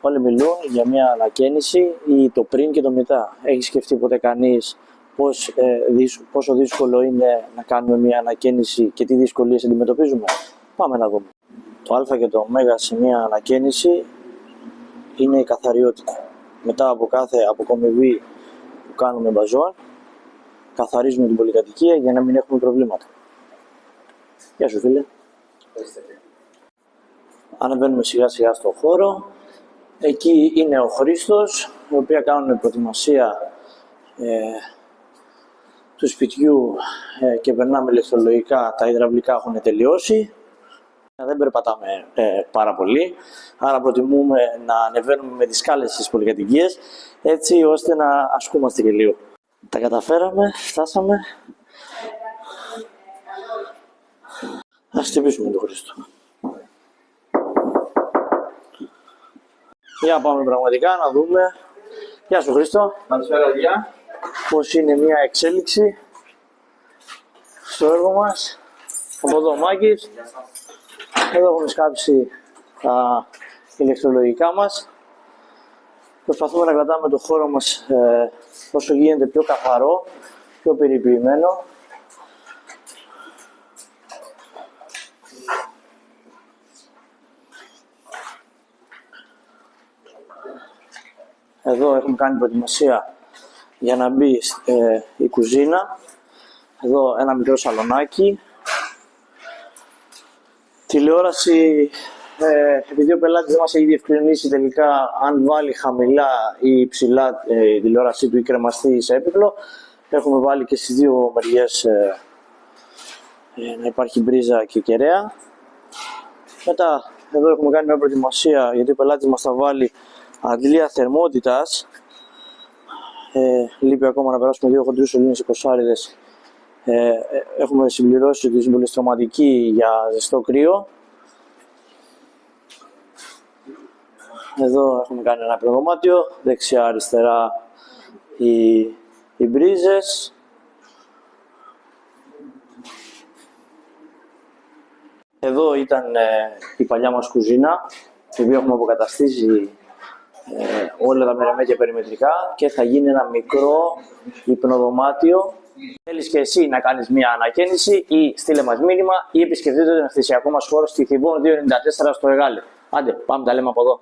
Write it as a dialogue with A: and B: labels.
A: Όλοι μιλούν για μια ανακαίνιση ή το πριν και το μετά. Έχει σκεφτεί ποτέ κανείς πόσο δύσκολο είναι να κάνουμε μια ανακαίνιση και τι δυσκολίες αντιμετωπίζουμε? Πάμε να δούμε. Το α και το ω σε μια ανακαίνιση είναι η καθαριότητα. Μετά από κάθε αποκομιβή που κάνουμε μπαζόν, καθαρίζουμε την πολυκατοικία για να μην έχουμε προβλήματα. Γεια σου φίλε. Ανεβαίνουμε σιγά σιγά στο χώρο. Εκεί είναι ο Χρήστος, οι οποίοι κάνουν προετοιμασία του σπιτιού και περνάμε ηλεκτρολογικά. Τα υδραυλικά έχουν τελειώσει. Δεν περπατάμε πάρα πολύ, άρα προτιμούμε να ανεβαίνουμε με τις σκάλες στις πολυκατοικίες, έτσι ώστε να ασκούμαστε και λίγο. Τα καταφέραμε, φτάσαμε. Ας χτυπήσουμε τον Χρήστο. Για πάμε πραγματικά να δούμε. Γεια σου Χρήστο.
B: Καλησπέρα παιδιά.
A: Πώς είναι μια εξέλιξη στο έργο μας. Από εδώ ο Μάκης. Εδώ έχουμε σκάψει τα ηλεκτρολογικά μας. Προσπαθούμε να κρατάμε το χώρο μας όσο γίνεται πιο καθαρό, πιο περιποιημένο. Εδώ έχουμε κάνει προετοιμασία για να μπει η κουζίνα. Εδώ ένα μικρό σαλονάκι. Τηλεόραση, επειδή ο πελάτης δεν μας έχει διευκρινίσει τελικά αν βάλει χαμηλά ή ψηλά η τηλεόρασή του ή κρεμαστεί σε έπιπλο, έχουμε βάλει και στις δύο μεριές να υπάρχει μπρίζα και κεραία. Μετά εδώ έχουμε κάνει μια προετοιμασία γιατί ο πελάτης μας θα βάλει αντλία θερμότητας. Λείπει ακόμα να περάσουμε δύο χοντρούς σωλήνες 20. Έχουμε συμπληρώσει τη συμπολιστρωματική για ζεστό κρύο. Εδώ έχουμε κάνει ένα προδωμάτιο, δεξιά αριστερά οι μπρίζες. Εδώ ήταν η παλιά μας κουζίνα, την οποία έχουμε αποκαταστήσει όλα τα μερεμέτια περιμετρικά και θα γίνει ένα μικρό υπνοδωμάτιο. Θέλεις και εσύ να κάνεις μια ανακαίνιση ή στείλε μας μήνυμα ή επισκεφτείτε τον ευθυσιακό μας χώρο στη Θηβών 294 στο Εγάλε. Άντε, πάμε τα λέμε από εδώ.